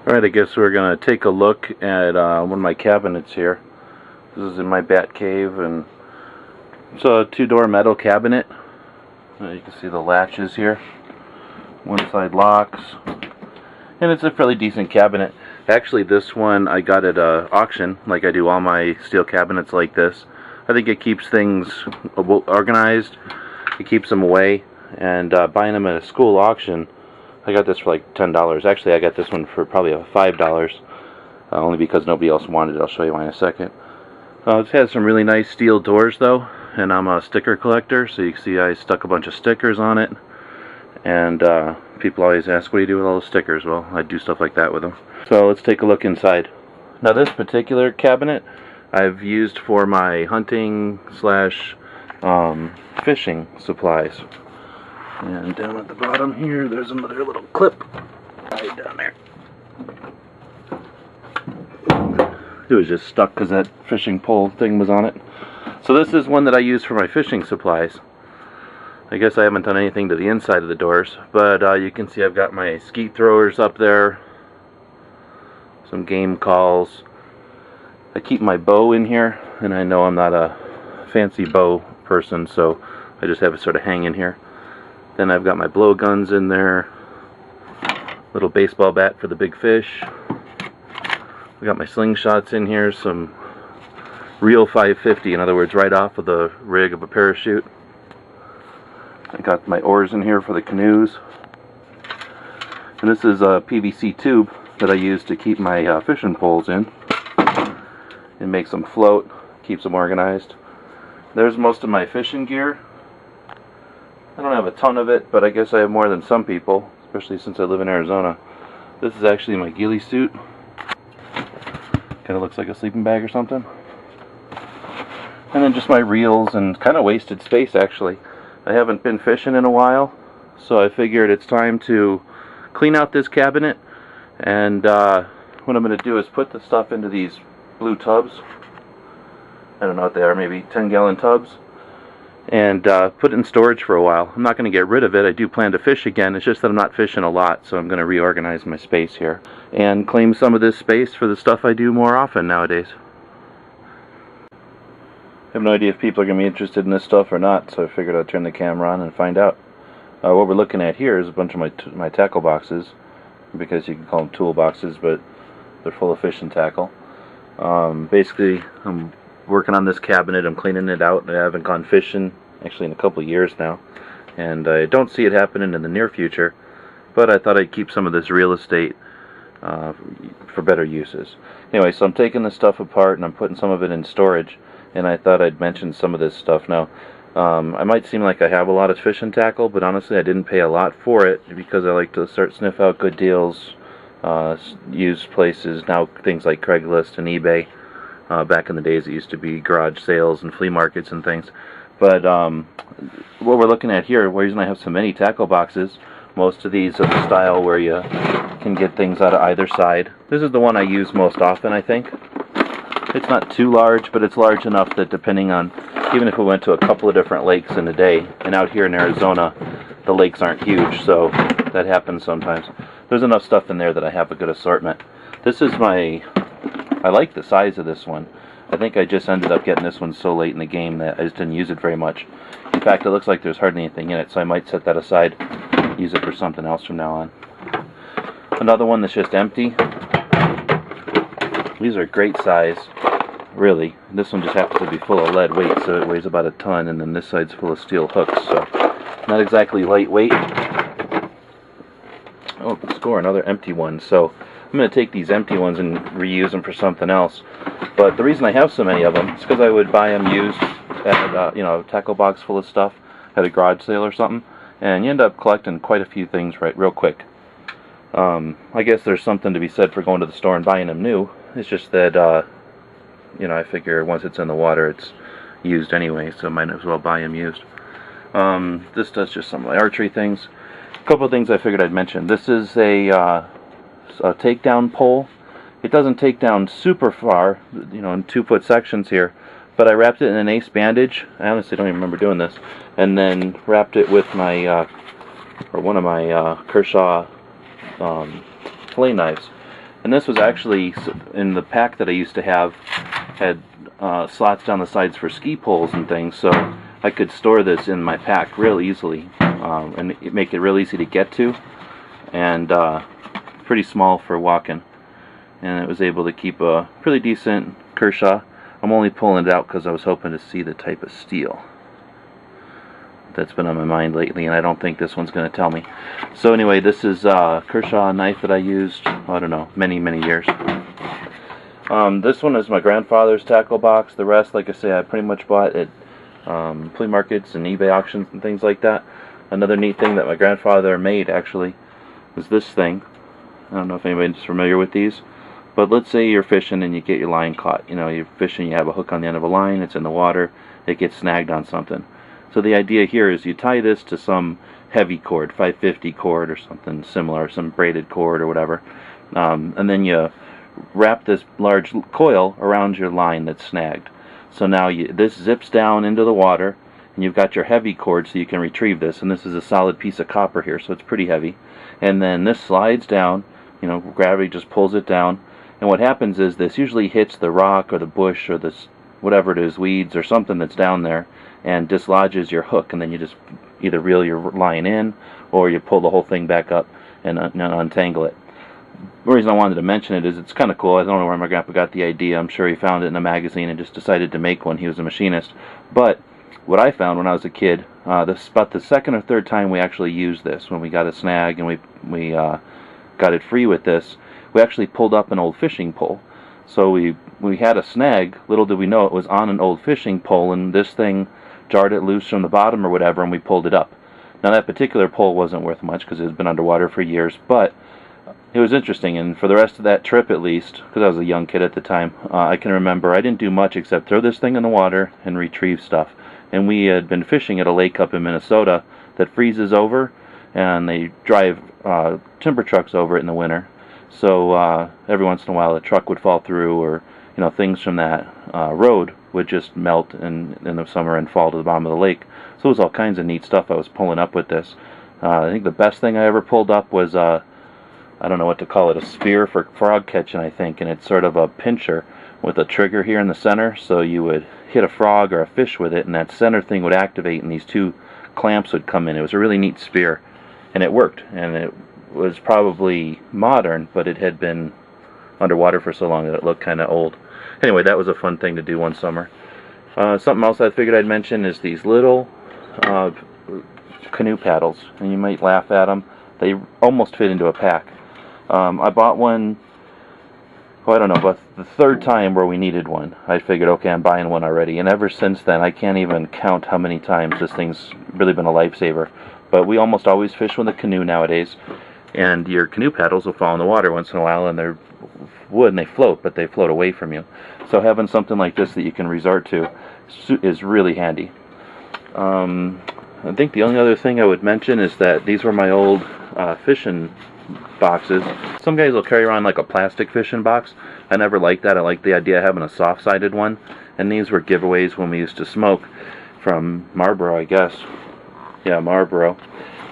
Alright, I guess we're going to take a look at one of my cabinets here. This is in my bat cave, and it's a two-door metal cabinet. You can see the latches here. One side locks. And it's a fairly decent cabinet. Actually, this one I got at auction, like I do all my steel cabinets like this. I think it keeps things organized. It keeps them away. And buying them at a school auction, I got this for like $10. Actually, I got this one for probably $5, only because nobody else wanted it. I'll show you why in a second. It has some really nice steel doors though, and I'm a sticker collector, so you can see I stuck a bunch of stickers on it. And people always ask, what do you do with all the stickers? Well, I do stuff like that with them. So let's take a look inside. Now this particular cabinet I've used for my hunting slash fishing supplies. And down at the bottom here, there's another little clip right down there. It was just stuck because that fishing pole thing was on it. So this is one that I use for my fishing supplies. I guess I haven't done anything to the inside of the doors, but you can see I've got my skeet throwers up there, some game calls. I keep my bow in here, and I know I'm not a fancy bow person, so I just have it sort of hang in here. Then I've got my blowguns in there, little baseball bat for the big fish. I got my slingshots in here, some real 550, in other words, right off of the rig of a parachute. I got my oars in here for the canoes. And this is a PVC tube that I use to keep my fishing poles in. It makes them float, keeps them organized. There's most of my fishing gear. I don't have a ton of it, but I guess I have more than some people, especially since I live in Arizona. This is actually my ghillie suit. Kind of looks like a sleeping bag or something. And then just my reels, and kind of wasted space actually. I haven't been fishing in a while, so I figured it's time to clean out this cabinet. And what I'm going to do is put the stuff into these blue tubs. I don't know what they are, maybe 10-gallon tubs. And put it in storage for a while. I'm not going to get rid of it. I do plan to fish again. It's just that I'm not fishing a lot, so I'm going to reorganize my space here and claim some of this space for the stuff I do more often nowadays. I have no idea if people are going to be interested in this stuff or not, so I figured I'd turn the camera on and find out. What we're looking at here is a bunch of my tackle boxes, because you can call them tool boxes, but they're full of fishing tackle. Basically, I'm working on this cabinet. I'm cleaning it out. I haven't gone fishing actually in a couple years now, and I don't see it happening in the near future, but I thought I'd keep some of this real estate for better uses. Anyway, so I'm taking this stuff apart and I'm putting some of it in storage, and I thought I'd mention some of this stuff. Now I might seem like I have a lot of fishing tackle, but honestly I didn't pay a lot for it because I like to sniff out good deals, used places, now things like Craigslist and eBay. Back in the days it used to be garage sales and flea markets and things. But what we're looking at here, the reason I have so many tackle boxes, most of these are the style where you can get things out of either side. This is the one I use most often, I think. It's not too large, but it's large enough that depending on, even if we went to a couple of different lakes in a day, and out here in Arizona the lakes aren't huge, so that happens sometimes. There's enough stuff in there that I have a good assortment. This is I like the size of this one. I think I just ended up getting this one so late in the game that I just didn't use it very much. In fact, it looks like there's hardly anything in it, so I might set that aside, use it for something else from now on. Another one that's just empty. These are great size, really. This one just happens to be full of lead weight, so it weighs about a ton, and then this side's full of steel hooks, so not exactly lightweight. Oh, score, another empty one. So I'm going to take these empty ones and reuse them for something else. But the reason I have so many of them is because I would buy them used at a tackle box full of stuff at a garage sale or something, and you end up collecting quite a few things real quick. I guess there's something to be said for going to the store and buying them new. It's just that I figure once it's in the water it's used anyway, so I might as well buy them used. This does just some of my archery things. A couple of things I figured I'd mention. This is a takedown pole. It doesn't take down super far, in 2-foot sections here, but I wrapped it in an ace bandage. I honestly don't even remember doing this. And then wrapped it with one of my Kershaw fillet knives. And this was actually in the pack that I used to have, had slots down the sides for ski poles and things, so I could store this in my pack real easily, and make it real easy to get to, and pretty small for walking. And it was able to keep a pretty decent Kershaw. I'm only pulling it out because I was hoping to see the type of steel that's been on my mind lately, and I don't think this one's going to tell me. So anyway, this is a Kershaw knife that I used, I don't know, many years. This one is my grandfather's tackle box. The rest, like I say, I pretty much bought at flea markets and eBay auctions and things like that. Another neat thing that my grandfather made, actually, is this thing. I don't know if anybody's familiar with these, but let's say you're fishing and you get your line caught. You know, you're fishing, you have a hook on the end of a line, it's in the water, it gets snagged on something. So the idea here is you tie this to some heavy cord, 550 cord or something similar, some braided cord or whatever, and then you wrap this large coil around your line that's snagged. So now this zips down into the water, and you've got your heavy cord so you can retrieve this, and this is a solid piece of copper here, so it's pretty heavy. And then this slides down, you know, gravity just pulls it down, and what happens is this usually hits the rock or the bush or this, whatever it is, weeds or something that's down there, and dislodges your hook, and then you just either reel your line in or you pull the whole thing back up and untangle it. The reason I wanted to mention it is it's kind of cool. I don't know where my grandpa got the idea. I'm sure he found it in a magazine and just decided to make one. He was a machinist. But what I found when I was a kid, this is about the second or third time we actually used this, when we got a snag and we got it free with this, we actually pulled up an old fishing pole. So we had a snag, little did we know it was on an old fishing pole, and this thing jarred it loose from the bottom or whatever, and we pulled it up. Now that particular pole wasn't worth much because it had been underwater for years, but it was interesting. And for the rest of that trip, at least, because I was a young kid at the time, I can remember I didn't do much except throw this thing in the water and retrieve stuff. And we had been fishing at a lake up in Minnesota that freezes over, and they drive timber trucks over it in the winter. So every once in a while a truck would fall through, or you know, things from that road would just melt in the summer and fall to the bottom of the lake. So it was all kinds of neat stuff I was pulling up with this. I think the best thing I ever pulled up was I don't know what to call it, a spear for frog catching, I think, and it's sort of a pincher with a trigger here in the center, so you would hit a frog or a fish with it, and that center thing would activate, and these two clamps would come in. It was a really neat spear, and it worked, and it was probably modern, but it had been underwater for so long that it looked kind of old. Anyway, that was a fun thing to do one summer. Something else I figured I'd mention is these little canoe paddles, and you might laugh at them. They almost fit into a pack. I bought one, I don't know, but the third time where we needed one. I figured, okay, I'm buying one already, and ever since then I can't even count how many times this thing's really been a lifesaver. But we almost always fish with a canoe nowadays, and your canoe paddles will fall in the water once in a while, and they're wood and they float, but they float away from you. So having something like this that you can resort to is really handy. I think the only other thing I would mention is that these were my old fishing boxes. Some guys will carry around like a plastic fishing box. I never liked that. I liked the idea of having a soft-sided one, and these were giveaways when we used to smoke from Marlboro, I guess. Yeah, Marlboro.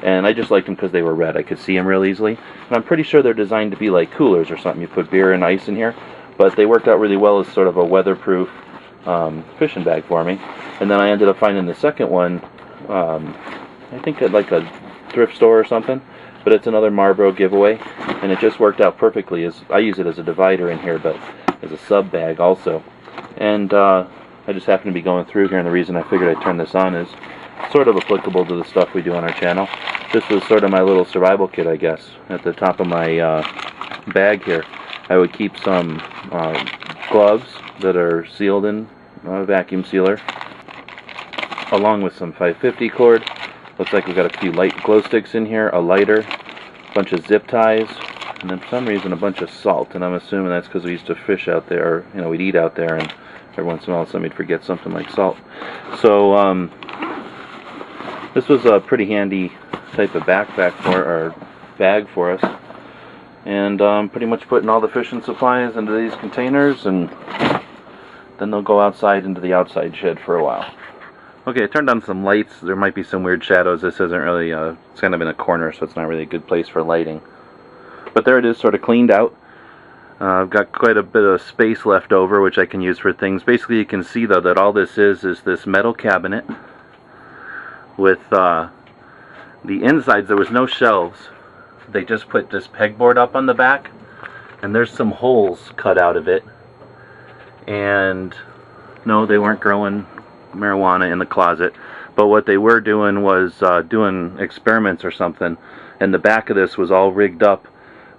And I just liked them because they were red. I could see them real easily. And I'm pretty sure they're designed to be like coolers or something. You put beer and ice in here. But they worked out really well as sort of a weatherproof fishing bag for me. And then I ended up finding the second one, I think at like a thrift store or something. But it's another Marlboro giveaway. And it just worked out perfectly. I use it as a divider in here, but as a sub bag also. And I just happened to be going through here, and the reason I figured I'd turn this on is sort of applicable to the stuff we do on our channel. This was sort of my little survival kit, I guess. At the top of my bag here, I would keep some gloves that are sealed in a vacuum sealer, along with some 550 cord. Looks like we've got a few light glow sticks in here, a lighter, a bunch of zip ties, and then for some reason a bunch of salt. And I'm assuming that's because we used to fish out there, or, you know, we'd eat out there, and every once in a while somebody'd forget something like salt. So this was a pretty handy type of backpack or bag for us, and pretty much putting all the fishing supplies into these containers, and then they'll go outside into the outside shed for a while. Okay, I turned on some lights. There might be some weird shadows. This isn't really, it's kind of in a corner, so it's not really a good place for lighting. But there it is, sort of cleaned out. I've got quite a bit of space left over, which I can use for things. Basically, you can see though that all this is this metal cabinet with the insides. There was no shelves. They just put this pegboard up on the back, and there's some holes cut out of it. And no, they weren't growing marijuana in the closet, but what they were doing was doing experiments or something. And the back of this was all rigged up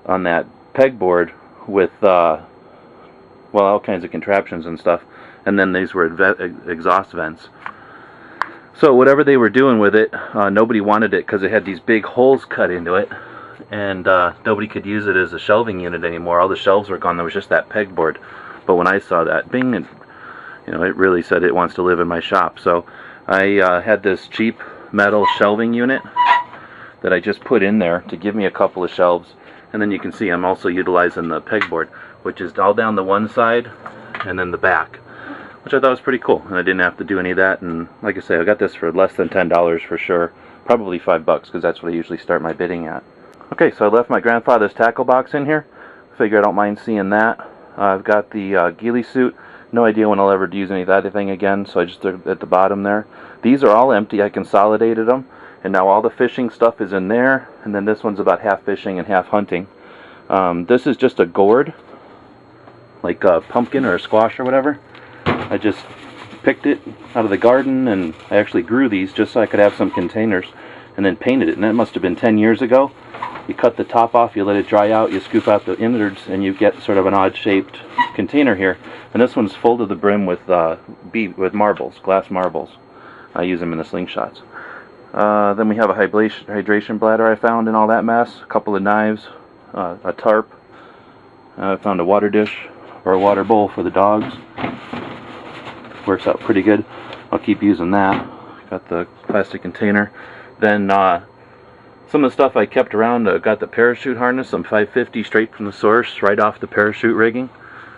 on that pegboard with well, all kinds of contraptions and stuff, and then these were exhaust vents. So whatever they were doing with it, nobody wanted it because it had these big holes cut into it, and nobody could use it as a shelving unit anymore. All the shelves were gone. There was just that pegboard. But when I saw that, bing, and it really said it wants to live in my shop. So I had this cheap metal shelving unit that I just put in there to give me a couple of shelves. And then you can see I'm also utilizing the pegboard, which is all down the one side and then the back, which I thought was pretty cool. And I didn't have to do any of that. And like I say, I got this for less than $10 for sure. Probably $5 because that's what I usually start my bidding at. Okay, so I left my grandfather's tackle box in here. Figure I don't mind seeing that. I've got the ghillie suit. No idea when I'll ever use any of that thing again, so I just threw it at the bottom there. These are all empty. I consolidated them. And now all the fishing stuff is in there, and then this one's about half fishing and half hunting. This is just a gourd, like a pumpkin or a squash or whatever. I just picked it out of the garden, and I actually grew these just so I could have some containers, and then painted it. And that must have been 10 years ago. You cut the top off, you let it dry out, you scoop out the innards, and you get sort of an odd-shaped container here. And this one's full to the brim with marbles, glass marbles. I use them in the slingshots. Then we have a hydration bladder I found in all that mess, a couple of knives, a tarp. I found a water dish or a water bowl for the dogs. Works out pretty good. I'll keep using that. Got the plastic container. Then some of the stuff I kept around, got the parachute harness, some 550 straight from the source, right off the parachute rigging.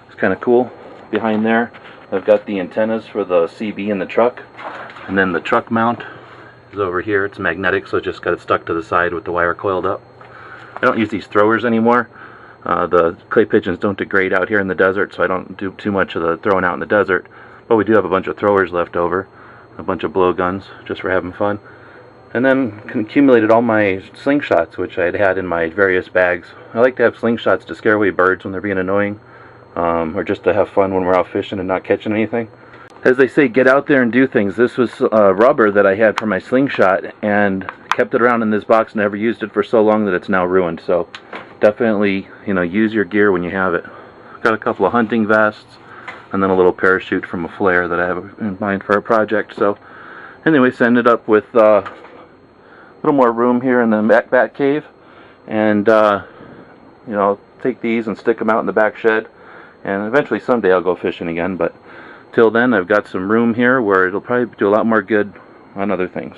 It's kind of cool. Behind there, I've got the antennas for the CB in the truck, and then the truck mount is over here. It's magnetic, so it just got it stuck to the side with the wire coiled up. I don't use these throwers anymore. The clay pigeons don't degrade out here in the desert, so I don't do too much of the throwing out in the desert. But we do have a bunch of throwers left over, a bunch of blowguns, just for having fun. And then accumulated all my slingshots, which I had in my various bags. I like to have slingshots to scare away birds when they're being annoying, or just to have fun when we're out fishing and not catching anything. As they say, get out there and do things. This was rubber that I had for my slingshot, and kept it around in this box, never used it for so long that it's now ruined. So definitely, use your gear when you have it. Got a couple of hunting vests, and then a little parachute from a flare that I have in mind for a project. So anyway, so ended up with a little more room here in the back cave, and take these and stick them out in the back shed, and eventually someday I'll go fishing again, but till then I've got some room here where it'll probably do a lot more good on other things.